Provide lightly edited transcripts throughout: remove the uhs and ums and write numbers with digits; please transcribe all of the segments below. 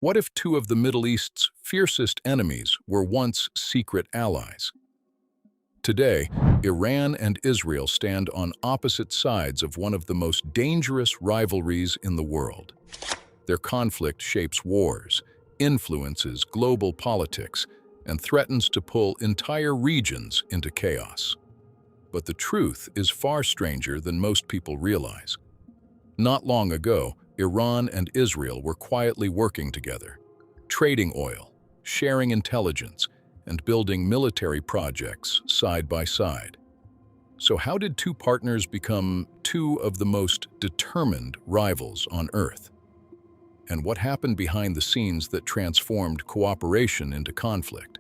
What if two of the Middle East's fiercest enemies were once secret allies? Today, Iran and Israel stand on opposite sides of one of the most dangerous rivalries in the world. Their conflict shapes wars, influences global politics, and threatens to pull entire regions into chaos. But the truth is far stranger than most people realize. Not long ago, Iran and Israel were quietly working together, trading oil, sharing intelligence, and building military projects side by side. So how did two partners become two of the most determined rivals on Earth? And what happened behind the scenes that transformed cooperation into conflict?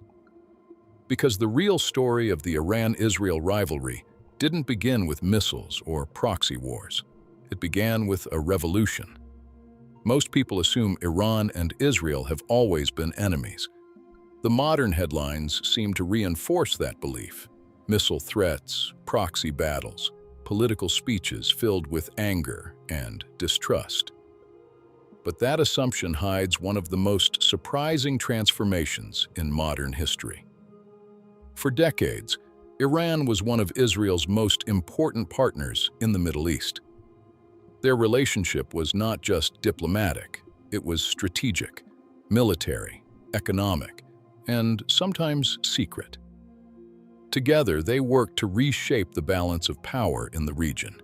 Because the real story of the Iran-Israel rivalry didn't begin with missiles or proxy wars. It began with a revolution. Most people assume Iran and Israel have always been enemies. The modern headlines seem to reinforce that belief. Missile threats, proxy battles, political speeches filled with anger and distrust. But that assumption hides one of the most surprising transformations in modern history. For decades, Iran was one of Israel's most important partners in the Middle East. Their relationship was not just diplomatic, it was strategic, military, economic, and sometimes secret. Together, they worked to reshape the balance of power in the region.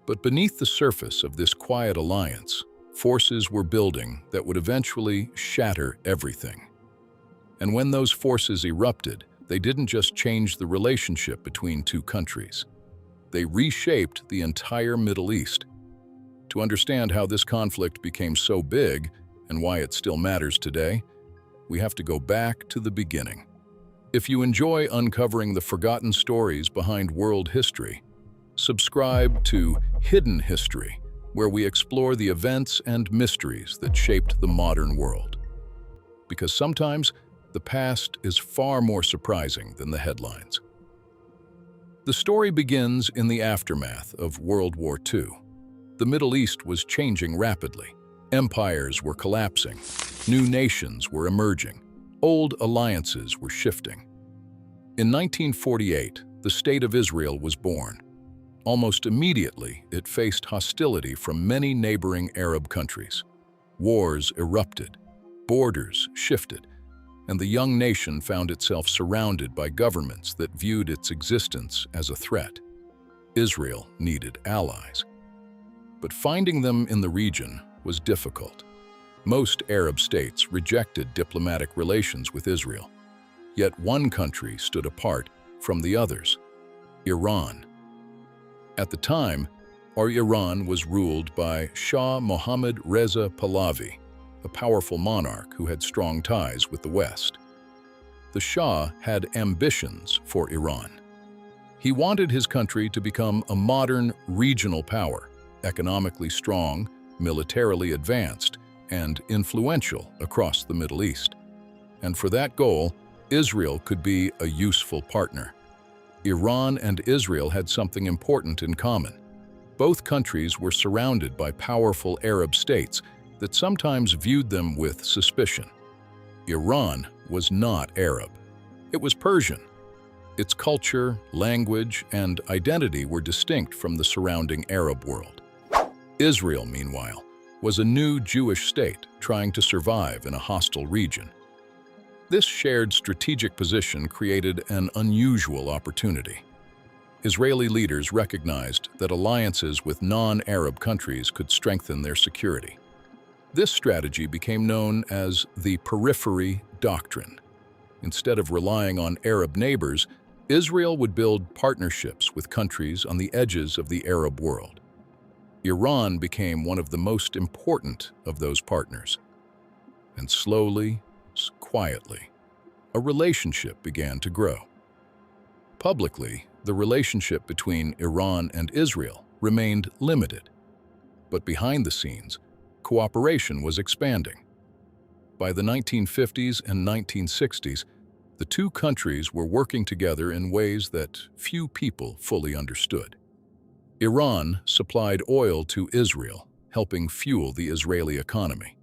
But beneath the surface of this quiet alliance, forces were building that would eventually shatter everything. And when those forces erupted, they didn't just change the relationship between two countries. They reshaped the entire Middle East. To understand how this conflict became so big and why it still matters today, we have to go back to the beginning. If you enjoy uncovering the forgotten stories behind world history, subscribe to Hidden History, where we explore the events and mysteries that shaped the modern world. Because sometimes, the past is far more surprising than the headlines. The story begins in the aftermath of World War II. The Middle East was changing rapidly. Empires were collapsing. New nations were emerging. Old alliances were shifting. In 1948, the State of Israel was born. Almost immediately, it faced hostility from many neighboring Arab countries. Wars erupted. Borders shifted. And the young nation found itself surrounded by governments that viewed its existence as a threat. Israel needed allies. But finding them in the region was difficult. Most Arab states rejected diplomatic relations with Israel. Yet one country stood apart from the others: Iran. At the time, Iran was ruled by Shah Mohammad Reza Pahlavi, a powerful monarch who had strong ties with the West. The Shah had ambitions for Iran. He wanted his country to become a modern regional power, economically strong, militarily advanced, and influential across the Middle East. And for that goal, Israel could be a useful partner. Iran and Israel had something important in common. Both countries were surrounded by powerful Arab states that sometimes viewed them with suspicion. Iran was not Arab. It was Persian. Its culture, language, and identity were distinct from the surrounding Arab world. Israel, meanwhile, was a new Jewish state trying to survive in a hostile region. This shared strategic position created an unusual opportunity. Israeli leaders recognized that alliances with non-Arab countries could strengthen their security. This strategy became known as the periphery doctrine. Instead of relying on Arab neighbors, Israel would build partnerships with countries on the edges of the Arab world. Iran became one of the most important of those partners. And slowly, quietly, a relationship began to grow. Publicly, the relationship between Iran and Israel remained limited. But behind the scenes, cooperation was expanding. By the 1950s and 1960s, the two countries were working together in ways that few people fully understood. Iran supplied oil to Israel, helping fuel the Israeli economy.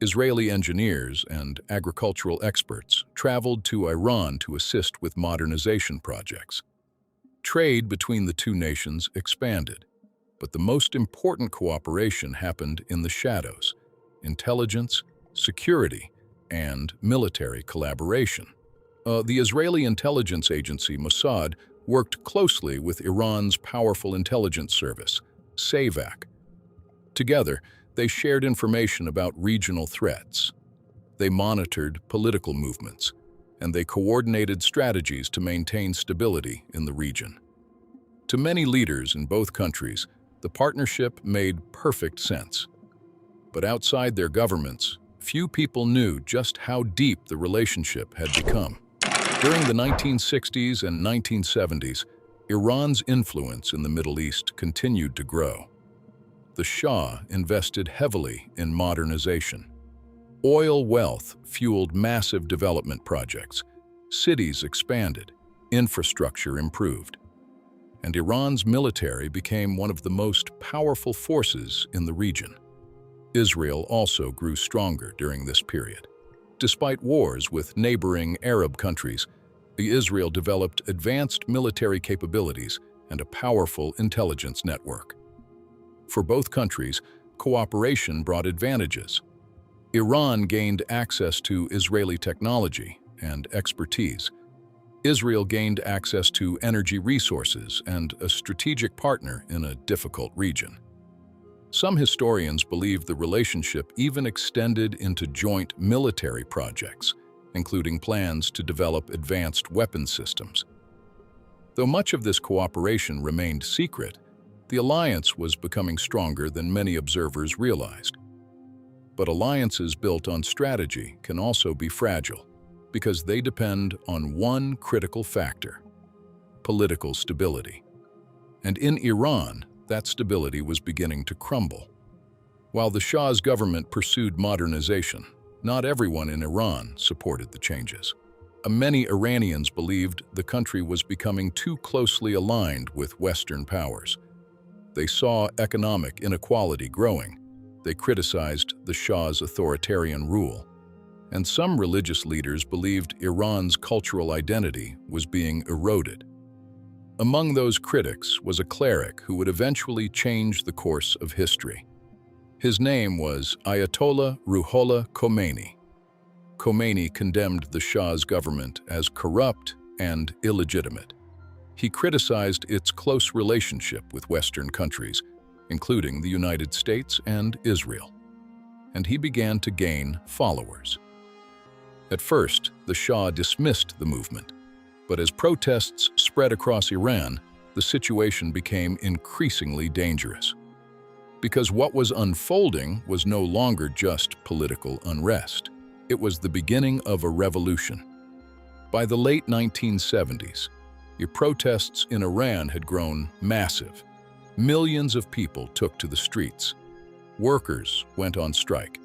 Israeli engineers and agricultural experts traveled to Iran to assist with modernization projects. Trade between the two nations expanded, but the most important cooperation happened in the shadows: intelligence, security, and military collaboration. The Israeli intelligence agency Mossad worked closely with Iran's powerful intelligence service, SAVAK. Together, they shared information about regional threats. They monitored political movements, and they coordinated strategies to maintain stability in the region. To many leaders in both countries, the partnership made perfect sense. But outside their governments, few people knew just how deep the relationship had become. During the 1960s and 1970s, Iran's influence in the Middle East continued to grow. The Shah invested heavily in modernization. Oil wealth fueled massive development projects. Cities expanded, infrastructure improved, and Iran's military became one of the most powerful forces in the region. Israel also grew stronger during this period. Despite wars with neighboring Arab countries, Israel developed advanced military capabilities and a powerful intelligence network. For both countries, cooperation brought advantages. Iran gained access to Israeli technology and expertise. Israel gained access to energy resources and a strategic partner in a difficult region. Some historians believe the relationship even extended into joint military projects, including plans to develop advanced weapons systems. Though much of this cooperation remained secret, the alliance was becoming stronger than many observers realized. But alliances built on strategy can also be fragile because they depend on one critical factor: political stability. And in Iran, that stability was beginning to crumble. While the Shah's government pursued modernization, not everyone in Iran supported the changes. Many Iranians believed the country was becoming too closely aligned with Western powers. They saw economic inequality growing. They criticized the Shah's authoritarian rule. And some religious leaders believed Iran's cultural identity was being eroded. Among those critics was a cleric who would eventually change the course of history. His name was Ayatollah Ruhollah Khomeini. Khomeini condemned the Shah's government as corrupt and illegitimate. He criticized its close relationship with Western countries, including the United States and Israel. And he began to gain followers. At first, the Shah dismissed the movement, but as protests spread across Iran, the situation became increasingly dangerous. Because what was unfolding was no longer just political unrest. It was the beginning of a revolution. By the late 1970s, the protests in Iran had grown massive. Millions of people took to the streets. Workers went on strike.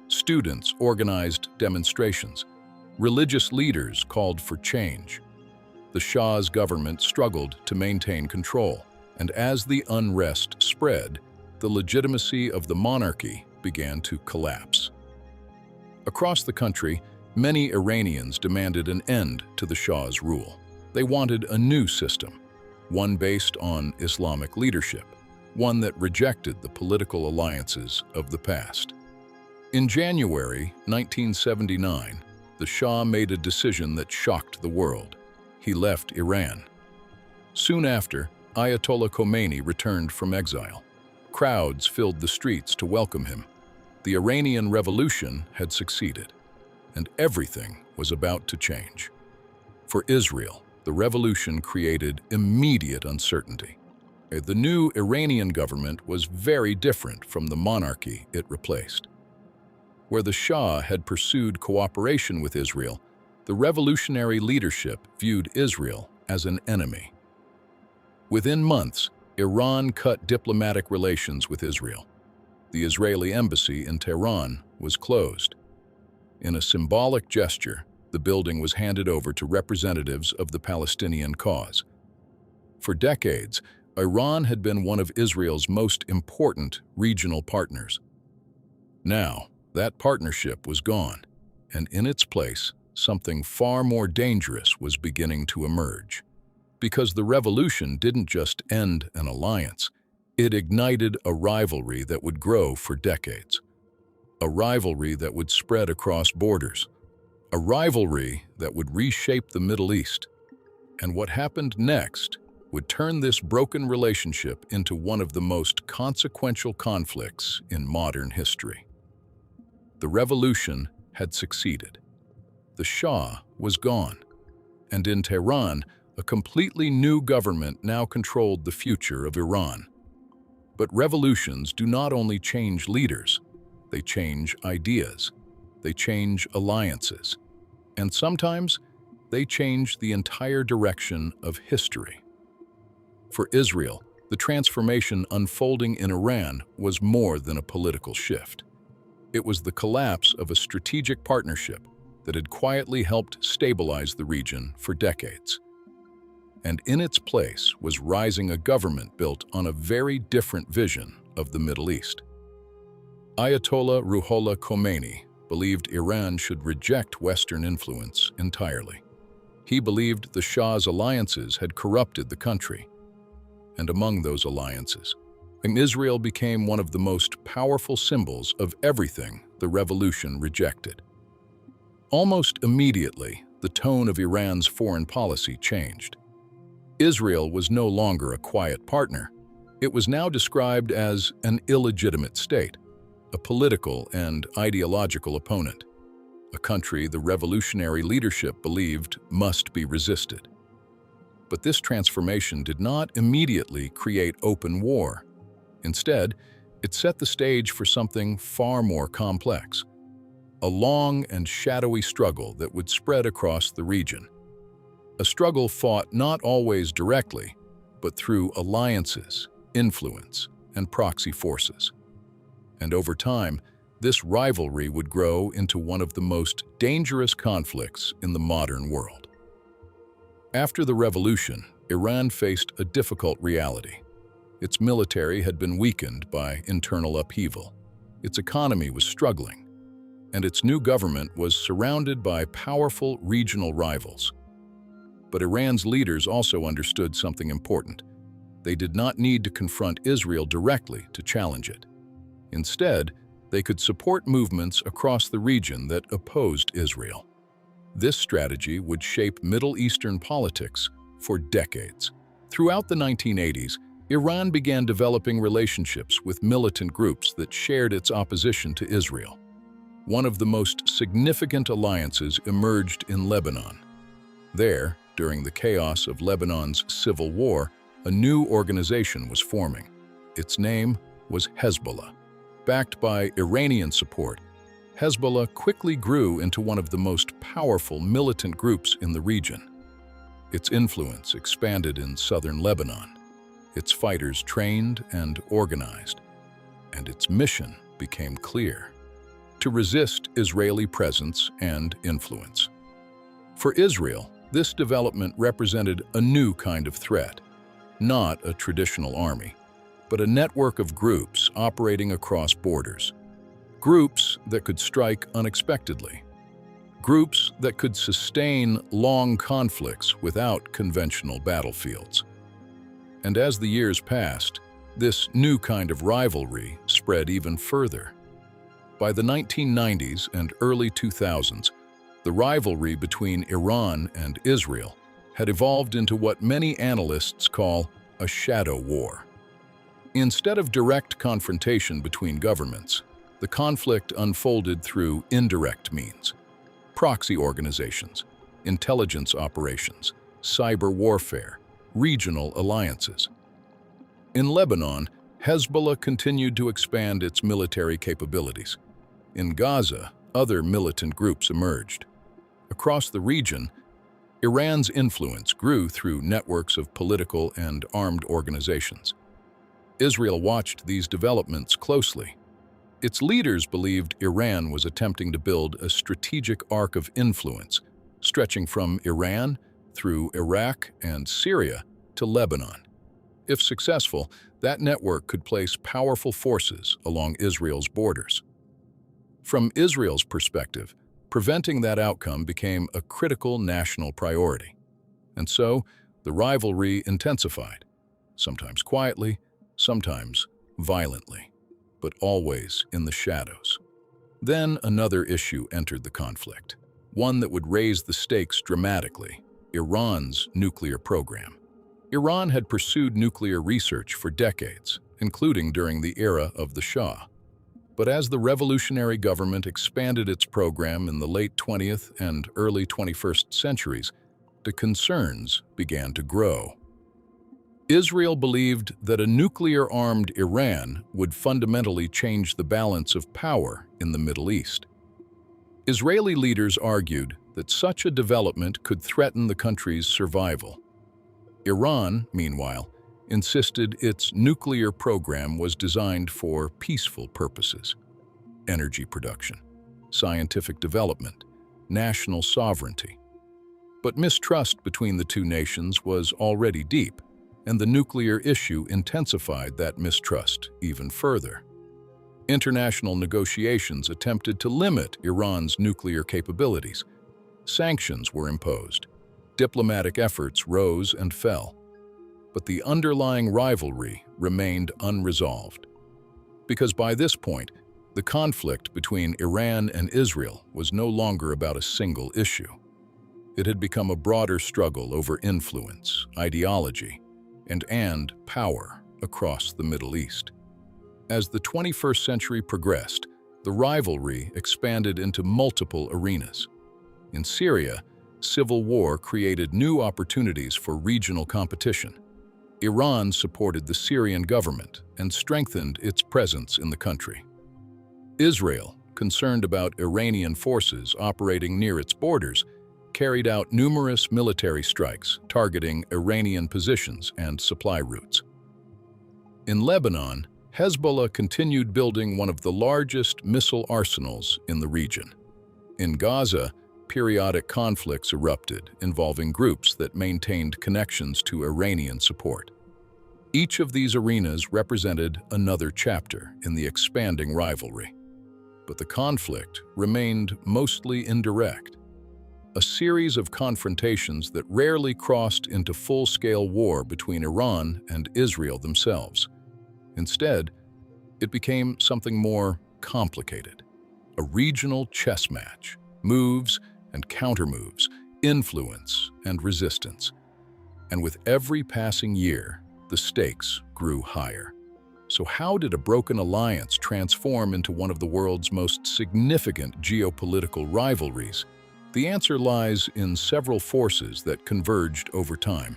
Students organized demonstrations. Religious leaders called for change. The Shah's government struggled to maintain control, and as the unrest spread, the legitimacy of the monarchy began to collapse. Across the country, many Iranians demanded an end to the Shah's rule. They wanted a new system, one based on Islamic leadership, one that rejected the political alliances of the past. In January 1979, the Shah made a decision that shocked the world. He left Iran. Soon after, Ayatollah Khomeini returned from exile. Crowds filled the streets to welcome him. The Iranian Revolution had succeeded, and everything was about to change. For Israel, the revolution created immediate uncertainty. The new Iranian government was very different from the monarchy it replaced. Where the Shah had pursued cooperation with Israel, the revolutionary leadership viewed Israel as an enemy. Within months, Iran cut diplomatic relations with Israel. The Israeli embassy in Tehran was closed. In a symbolic gesture, the building was handed over to representatives of the Palestinian cause. For decades, Iran had been one of Israel's most important regional partners. Now, That partnership was gone, and in its place, something far more dangerous was beginning to emerge. Because the revolution didn't just end an alliance, it ignited a rivalry that would grow for decades. A rivalry that would spread across borders. A rivalry that would reshape the Middle East. And what happened next would turn this broken relationship into one of the most consequential conflicts in modern history. The revolution had succeeded. The Shah was gone, and in Tehran, a completely new government now controlled the future of Iran. But revolutions do not only change leaders, they change ideas, they change alliances, and sometimes they change the entire direction of history. For Israel, the transformation unfolding in Iran was more than a political shift. It was the collapse of a strategic partnership that had quietly helped stabilize the region for decades. And in its place was rising a government built on a very different vision of the Middle East. Ayatollah Ruhollah Khomeini believed Iran should reject Western influence entirely. He believed the Shah's alliances had corrupted the country. And among those alliances, Israel became one of the most powerful symbols of everything the revolution rejected. Almost immediately, the tone of Iran's foreign policy changed. Israel was no longer a quiet partner. It was now described as an illegitimate state, a political and ideological opponent, a country the revolutionary leadership believed must be resisted. But this transformation did not immediately create open war. Instead, it set the stage for something far more complex, a long and shadowy struggle that would spread across the region. A struggle fought not always directly, but through alliances, influence, and proxy forces. And over time, this rivalry would grow into one of the most dangerous conflicts in the modern world. After the revolution, Iran faced a difficult reality. Its military had been weakened by internal upheaval. Its economy was struggling, and its new government was surrounded by powerful regional rivals. But Iran's leaders also understood something important. They did not need to confront Israel directly to challenge it. Instead, they could support movements across the region that opposed Israel. This strategy would shape Middle Eastern politics for decades. Throughout the 1980s, Iran began developing relationships with militant groups that shared its opposition to Israel. One of the most significant alliances emerged in Lebanon. There, during the chaos of Lebanon's civil war, a new organization was forming. Its name was Hezbollah. Backed by Iranian support, Hezbollah quickly grew into one of the most powerful militant groups in the region. Its influence expanded in southern Lebanon, its fighters trained and organized, and its mission became clear: to resist Israeli presence and influence. For Israel, this development represented a new kind of threat, not a traditional army, but a network of groups operating across borders. Groups that could strike unexpectedly. Groups that could sustain long conflicts without conventional battlefields. And as the years passed, this new kind of rivalry spread even further. By the 1990s and early 2000s, the rivalry between Iran and Israel had evolved into what many analysts call a shadow war. Instead of direct confrontation between governments, the conflict unfolded through indirect means: proxy organizations, intelligence operations, cyber warfare, regional alliances. In Lebanon, Hezbollah continued to expand its military capabilities. In Gaza, other militant groups emerged. Across the region, Iran's influence grew through networks of political and armed organizations. Israel watched these developments closely. Its leaders believed Iran was attempting to build a strategic arc of influence, stretching from Iran through Iraq and Syria to Lebanon. If successful, that network could place powerful forces along Israel's borders. From Israel's perspective, preventing that outcome became a critical national priority. And so, the rivalry intensified, sometimes quietly, sometimes violently, but always in the shadows. Then another issue entered the conflict, one that would raise the stakes dramatically: Iran's nuclear program. Iran had pursued nuclear research for decades, including during the era of the Shah. But as the revolutionary government expanded its program in the late 20th and early 21st centuries, the concerns began to grow. Israel believed that a nuclear-armed Iran would fundamentally change the balance of power in the Middle East. Israeli leaders argued that such a development could threaten the country's survival. Iran, meanwhile, insisted its nuclear program was designed for peaceful purposes: energy production, scientific development, national sovereignty. But mistrust between the two nations was already deep, and the nuclear issue intensified that mistrust even further. International negotiations attempted to limit Iran's nuclear capabilities. Sanctions were imposed. Diplomatic efforts rose and fell. But the underlying rivalry remained unresolved. Because by this point, the conflict between Iran and Israel was no longer about a single issue. It had become a broader struggle over influence, ideology, and power across the Middle East. As the 21st century progressed, the rivalry expanded into multiple arenas. In Syria, civil war created new opportunities for regional competition. Iran supported the Syrian government and strengthened its presence in the country. Israel, concerned about Iranian forces operating near its borders, carried out numerous military strikes targeting Iranian positions and supply routes. In Lebanon, Hezbollah continued building one of the largest missile arsenals in the region. In Gaza, periodic conflicts erupted involving groups that maintained connections to Iranian support. Each of these arenas represented another chapter in the expanding rivalry. But the conflict remained mostly indirect. A series of confrontations that rarely crossed into full-scale war between Iran and Israel themselves. Instead, it became something more complicated: a regional chess match, moves and countermoves, influence and resistance. And with every passing year, the stakes grew higher. So how did a broken alliance transform into one of the world's most significant geopolitical rivalries? The answer lies in several forces that converged over time.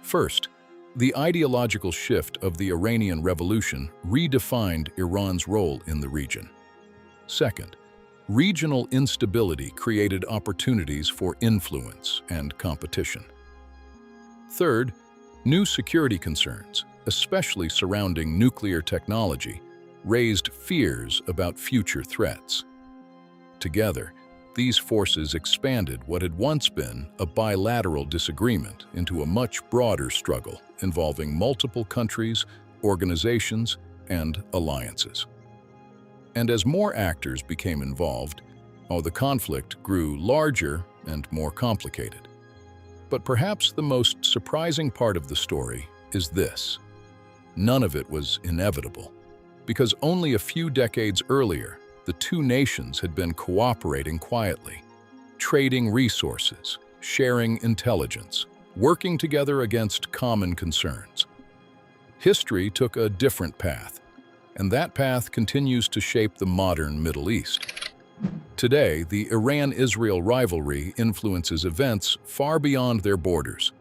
First, the ideological shift of the Iranian Revolution redefined Iran's role in the region. Second, regional instability created opportunities for influence and competition. Third, new security concerns, especially surrounding nuclear technology, raised fears about future threats. Together, these forces expanded what had once been a bilateral disagreement into a much broader struggle involving multiple countries, organizations, and alliances. And as more actors became involved, the conflict grew larger and more complicated. But perhaps the most surprising part of the story is this: none of it was inevitable, because only a few decades earlier, the two nations had been cooperating quietly, trading resources, sharing intelligence, working together against common concerns. History took a different path, and that path continues to shape the modern Middle East. Today, the Iran-Israel rivalry influences events far beyond their borders.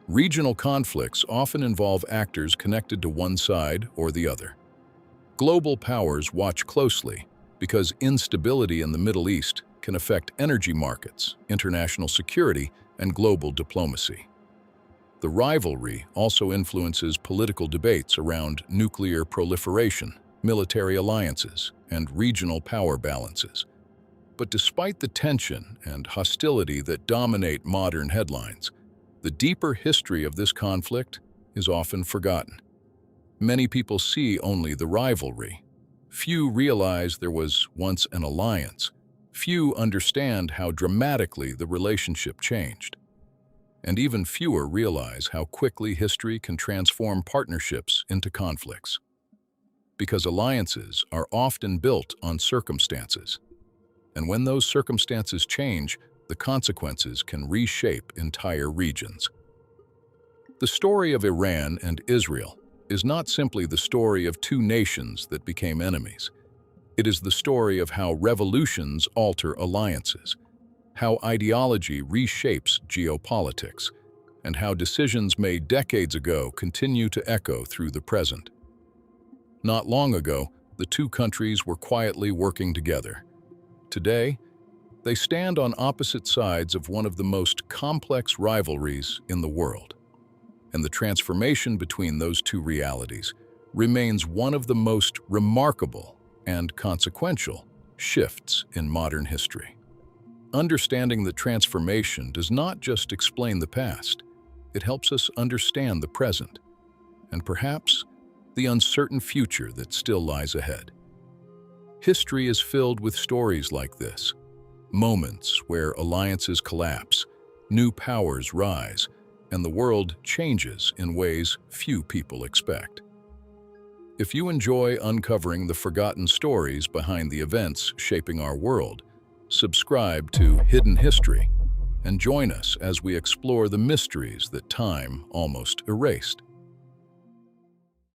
Regional conflicts often involve actors connected to one side or the other. Global powers watch closely because instability in the Middle East can affect energy markets, international security, and global diplomacy. The rivalry also influences political debates around nuclear proliferation, military alliances, and regional power balances. But despite the tension and hostility that dominate modern headlines, the deeper history of this conflict is often forgotten. Many people see only the rivalry, Few realize there was once an alliance. Few understand how dramatically the relationship changed. And even fewer realize how quickly history can transform partnerships into conflicts. Because alliances are often built on circumstances. And when those circumstances change, the consequences can reshape entire regions. The story of Iran and Israel is not simply the story of two nations that became enemies. It is the story of how revolutions alter alliances, how ideology reshapes geopolitics, and how decisions made decades ago continue to echo through the present. Not long ago, the two countries were quietly working together. Today, they stand on opposite sides of one of the most complex rivalries in the world. And the transformation between those two realities remains one of the most remarkable and consequential shifts in modern history. Understanding the transformation does not just explain the past, it helps us understand the present, and perhaps the uncertain future that still lies ahead. History is filled with stories like this, moments where alliances collapse, new powers rise, and the world changes in ways few people expect. If you enjoy uncovering the forgotten stories behind the events shaping our world, subscribe to Hidden History and join us as we explore the mysteries that time almost erased.